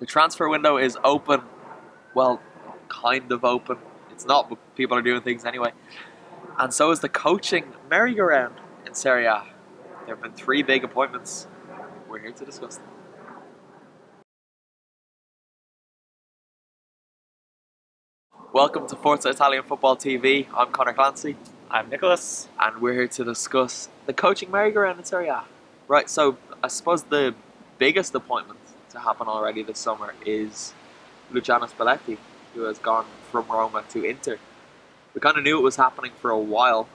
The transfer window is open. Well, kind of open. It's not, but people are doing things anyway. And so is the coaching merry-go-round in Serie A. There have been 3 big appointments. We're here to discuss them. Welcome to Forza Italian Football TV. I'm Conor Clancy. I'm Nicholas. And we're here to discuss the coaching merry-go-round in Serie A. Right, so I suppose the biggest appointment to happen already this summer is Luciano Spalletti, who has gone from Roma to Inter. We kind of knew it was happening for a while.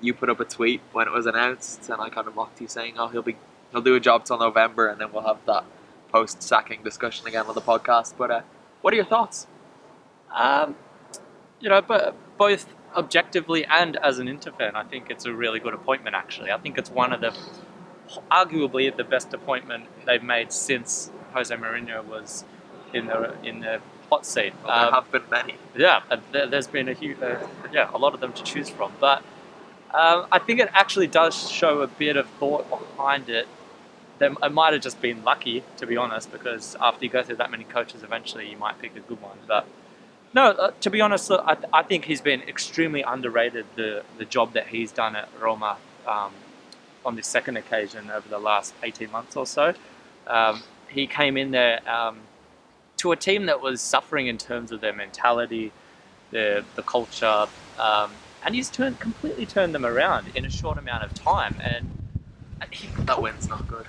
You put up a tweet when it was announced, and I kind of mocked you, saying, "Oh, he'll do a job till November, and then we'll have that post-sacking discussion again on the podcast." But what are your thoughts? But both objectively and as an Inter fan, I think it's a really good appointment. Actually, I think it's one of arguably the best appointment they've made since Jose Mourinho was in the hot seat. Well, there have been many. Yeah, there's been a lot of them to choose from. But I think it actually does show a bit of thought behind it. It might have just been lucky, to be honest, because after you go through that many coaches, eventually you might pick a good one. But no, to be honest, I think he's been extremely underrated, the job that he's done at Roma on this second occasion over the last 18 months or so. He came in there to a team that was suffering in terms of their mentality, the culture, and he's completely turned them around in a short amount of time. And that wind's not good.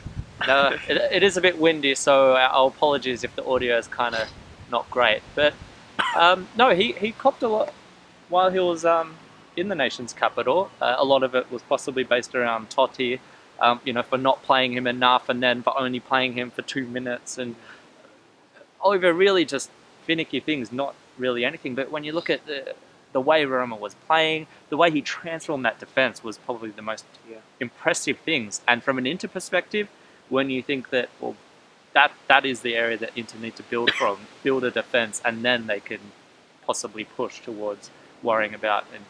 No, it is a bit windy, so our apologies if the audio is kind of not great. But no, he copped a lot while he was in the nation's capital. A lot of it was possibly based around Totti, for not playing him enough, and then for only playing him for 2 minutes, and over really just finicky things, not really anything. But when you look at the way Roma was playing, the way he transformed that defense was probably the most impressive things. And from an Inter perspective, when you think that, well, that is the area that Inter need to build from, build a defense, and then they can possibly push towards worrying about and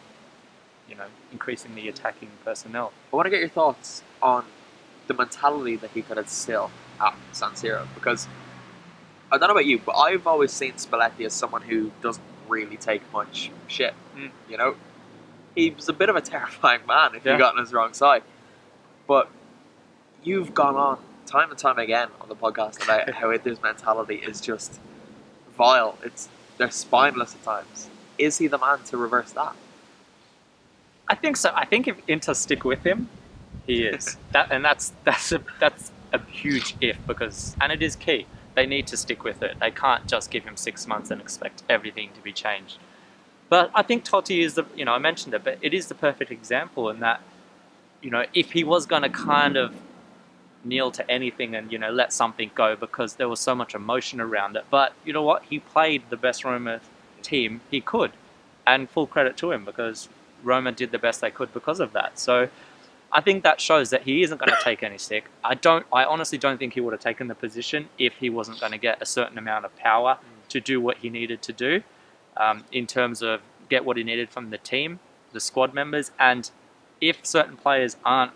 increasing the attacking personnel. I want to get your thoughts on the mentality that he could instill at San Siro, because I don't know about you, but I've always seen Spalletti as someone who doesn't really take much shit. He was a bit of a terrifying man if you got on his wrong side. But you've gone on time and time again on the podcast about how Inter's mentality is just vile. They're spineless at times. Is he the man to reverse that? I think so. I think if Inter stick with him, he is. That's a huge if, and it is key. They need to stick with it. They can't just give him 6 months and expect everything to be changed. But I think Totti is I mentioned it, but it is the perfect example in that, if he was going to kind of kneel to anything and, let something go because there was so much emotion around it. But you know what? He played the best Roma team he could, and full credit to him, because Roma did the best they could because of that. So I think that shows that he isn't going to take any stick. I honestly don't think he would have taken the position if he wasn't going to get a certain amount of power to do what he needed to do, in terms of get what he needed from the team, the squad members, and if certain players aren't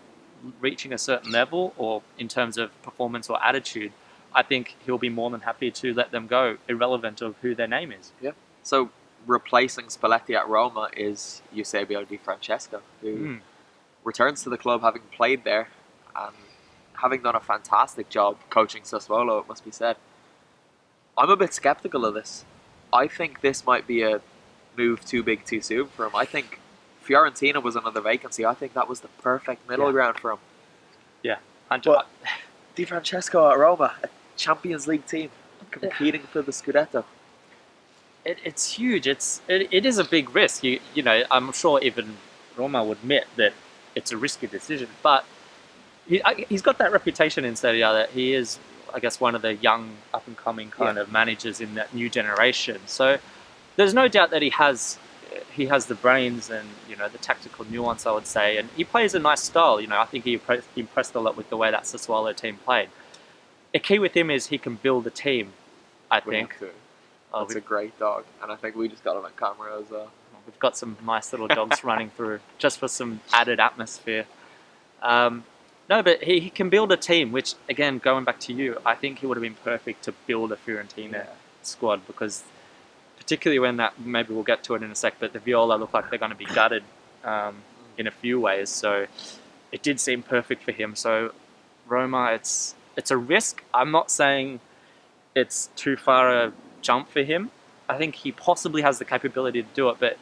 reaching a certain level, or in terms of performance or attitude, I think he'll be more than happy to let them go, irrelevant of who their name is. Yeah. So replacing Spalletti at Roma is Eusebio Di Francesco, who returns to the club having played there and having done a fantastic job coaching Sassuolo, it must be said. I'm a bit sceptical of this. I think this might be a move too big too soon for him. I think Fiorentina was another vacancy. I think that was the perfect middle ground for him. Yeah. But Di Francesco at Roma, a Champions League team, competing for the Scudetto. It's huge. It is a big risk. I'm sure even Roma would admit that it's a risky decision, but he's got that reputation in Serie A that he is, I guess, one of the young, up-and-coming kind of managers in that new generation. So there's no doubt that he has the brains and the tactical nuance, I would say, and he plays a nice style. I think he impressed a lot with the way that Sassuolo team played. A key with him is he can build a team, I think. That's a great dog, and I think we just got him on camera as well. We've got some nice little dogs running through just for some added atmosphere. No, but he can build a team, which, again, going back to you, I think he would have been perfect to build a Fiorentina squad, because particularly when that, maybe we'll get to it in a sec, but the Viola look like they're going to be gutted in a few ways, so it did seem perfect for him. So Roma, it's a risk. I'm not saying it's too far a jump for him. I think he possibly has the capability to do it, but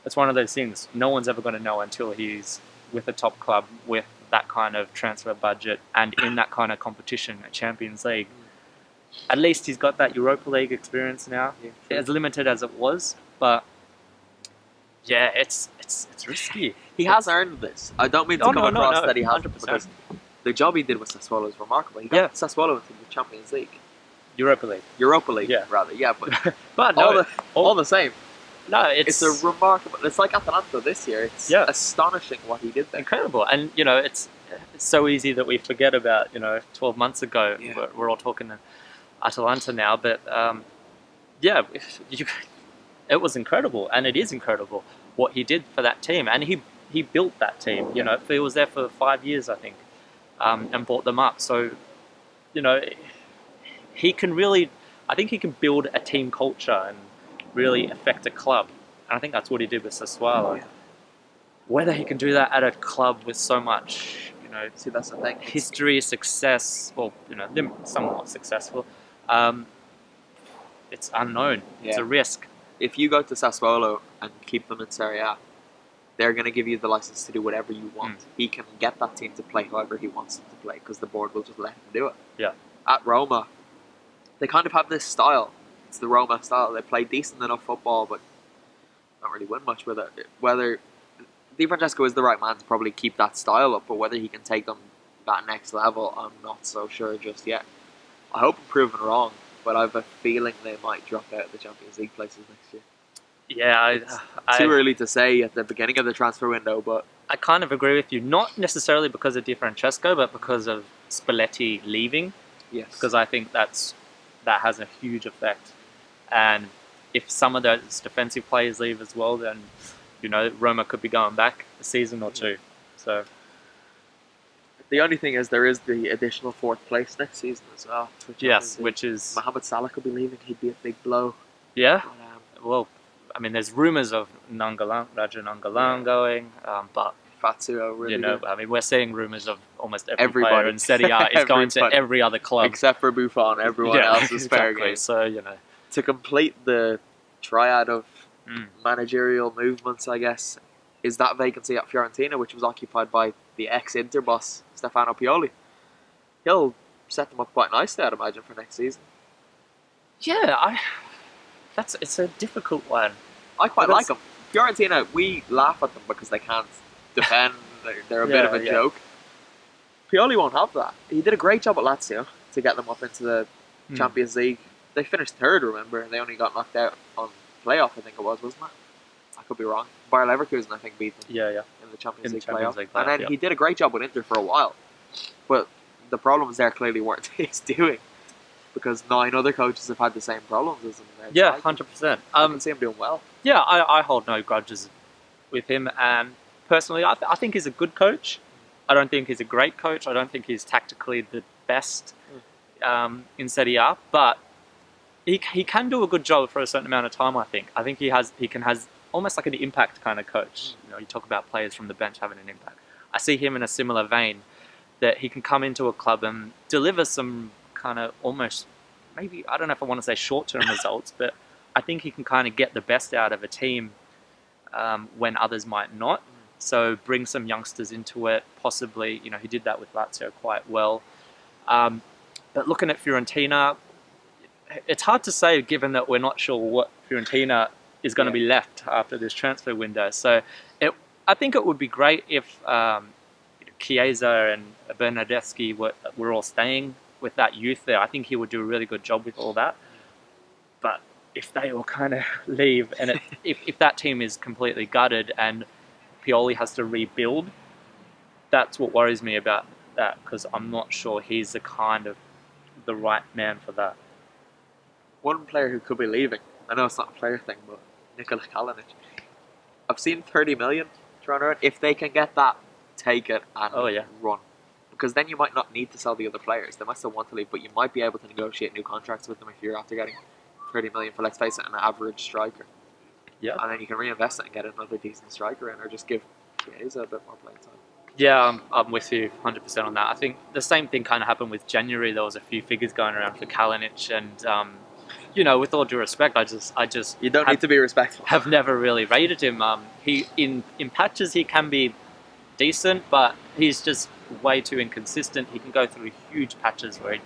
it's one of those things. No one's ever going to know until he's with a top club with that kind of transfer budget and in that kind of competition at Champions League. At least he's got that Europa League experience now. Yeah, as limited as it was, but yeah, it's risky. He has earned this. I don't mean to come across that he hasn't, because the job he did with Sassuolo is remarkable. He got Sassuolo into the Champions League. Europa League, rather, but but all the same. No, it's a remarkable. It's like Atalanta this year. It's astonishing what he did there. Incredible, and it's so easy that we forget about 12 months ago. Yeah. We're all talking Atalanta now, but it was incredible, and it is incredible what he did for that team, and he built that team. He was there for 5 years, I think, and brought them up. So, he can really, I think he can build a team culture and really affect a club, and I think that's what he did with Sassuolo. Yeah. Whether he can do that at a club with so much, see, that's the thing. History, success, well, somewhat successful. It's unknown. Yeah. It's a risk. If you go to Sassuolo and keep them in Serie A, they're going to give you the license to do whatever you want. He can get that team to play however he wants them to play, because the board will just let him do it. Yeah. At Roma, they kind of have this style. It's the Roma style. They play decent enough football, but don't really win much with it. Whether Di Francesco is the right man to probably keep that style up, but whether he can take them that next level, I'm not so sure just yet. I hope I'm proven wrong, but I have a feeling they might drop out of the Champions League places next year. Yeah, it's too early to say at the beginning of the transfer window, but I kind of agree with you. Not necessarily because of Di Francesco, but because of Spalletti leaving. Yes, because I think that has a huge effect. And if some of those defensive players leave as well, then Roma could be going back a season or two. So the only thing is there is the additional 4th place next season as well. Which is Mohamed Salah could be leaving. He'd be a big blow. Yeah. But, well, I mean, there's rumours of Raja Nangalan going, but Fazio, really good. I mean, we're seeing rumours of almost every player in Serie A is going to every other club except for Buffon. Everyone else is fair game. So to complete the triad of managerial movements, I guess, is that vacancy at Fiorentina, which was occupied by the ex-Inter boss Stefano Pioli. He'll set them up quite nicely, I'd imagine, for next season. Yeah, it's a difficult one. I quite like them. Fiorentina, we laugh at them because they can't defend. They're a bit of a joke. Pioli won't have that. He did a great job at Lazio to get them up into the Champions League. They finished 3rd, remember? They only got knocked out on playoff, I think it was, wasn't it? I could be wrong. Bayer Leverkusen, I think, beat them. In the Champions League playoff. And then he did a great job with Inter for a while. But the problems there clearly weren't his doing, because 9 other coaches have had the same problems as him. 100%. I can see him doing well. Yeah, I hold no grudges with him. And personally, I think he's a good coach. I don't think he's a great coach. I don't think he's tactically the best in Serie A, but he can do a good job for a certain amount of time. I think he has almost like an impact kind of coach. You talk about players from the bench having an impact. I see him in a similar vein, that he can come into a club and deliver some kind of almost, maybe, I don't know if I want to say short-term results, but I think he can kind of get the best out of a team when others might not. So bring some youngsters into it, possibly. He did that with Lazio quite well. But looking at Fiorentina, it's hard to say, given that we're not sure what Fiorentina is going to be left after this transfer window. So I think it would be great if Chiesa and Bernardeschi were all staying with that youth there. I think he would do a really good job with all that. But if they all kind of leave, and if that team is completely gutted and Pioli has to rebuild, that's what worries me about that, because I'm not sure he's the right man for that. One player who could be leaving, I know it's not a player thing, but Nikola Kalinic. I've seen 30 million thrown around. If they can get that, take it and run. because then you might not need to sell the other players. They might still want to leave, but you might be able to negotiate new contracts with them if you're after getting 30 million for, let's face it, an average striker. Yeah. And then you can reinvest it and get another decent striker in, or just give Chiesa a bit more playing time. Yeah, I'm with you 100% on that. I think the same thing kind of happened with January. There was a few figures going around for Kalinic, and you know, with all due respect, I just You don't need to be respectful. have never really rated him. He in patches he can be decent, but he's just way too inconsistent. He can go through huge patches where he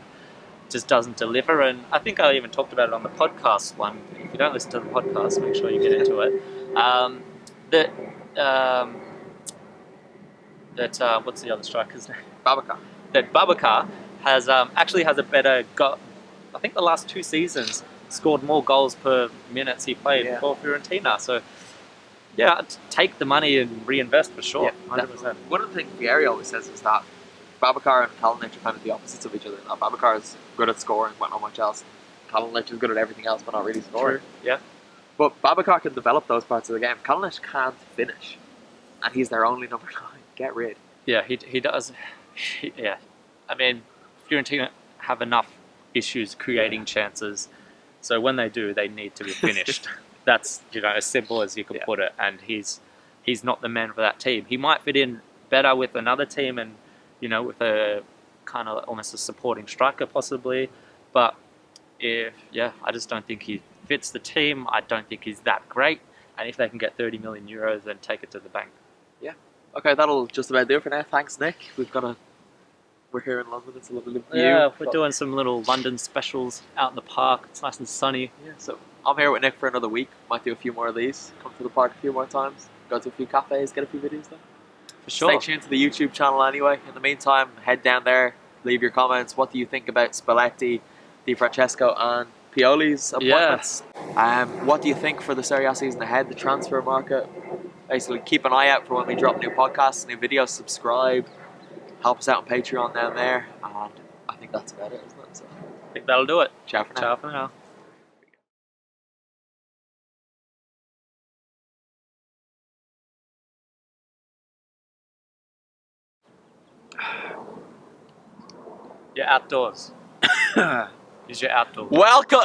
just doesn't deliver, and I think I even talked about it on the podcast one. If you don't listen to the podcast, make sure you get into it. What's the other striker's name? Babacar. That Babacar has actually has a better goal. I think the last 2 seasons scored more goals per minutes he played for Fiorentina. So yeah, take the money and reinvest for sure. Yeah, 100%. One of the things Pieri always says is that Babacar and Kalinic are kind of the opposites of each other. Now, Babacar is good at scoring, but not much else. Kalinic is good at everything else, but not really scoring. True. Yeah. But Babacar can develop those parts of the game. Kalinic can't finish, and he's their only number 9. Get rid. Yeah, he does. Yeah, I mean, Fiorentina have enough issues creating chances, so when they do, they need to be finished. That's, you know, as simple as you can put it. And he's not the man for that team. He might fit in better with another team, and you know, with a kind of almost a supporting striker possibly. But I just don't think he fits the team. I don't think he's that great. And if they can get 30 million euros, then take it to the bank. Yeah. Okay, that'll just about do it for now. Thanks, Nick. We're here in London. It's a lovely view. Yeah, we're doing some little London specials out in the park. It's nice and sunny. Yeah, so I'm here with Nick for another week. Might do a few more of these. Come to the park a few more times. Go to a few cafes, get a few videos done. For sure. Stay tuned to the YouTube channel anyway. In the meantime, head down there, leave your comments. What do you think about Spalletti, Di Francesco and Pioli's appointments? What do you think for the Serie A season ahead, the transfer market? Basically, keep an eye out for when we drop new podcasts, new videos, subscribe, help us out on Patreon down there, and I think that's about it, isn't it? So, I think that'll do it. ciao for now. Ciao for now. You're outdoors. Use your outdoor. Welcome!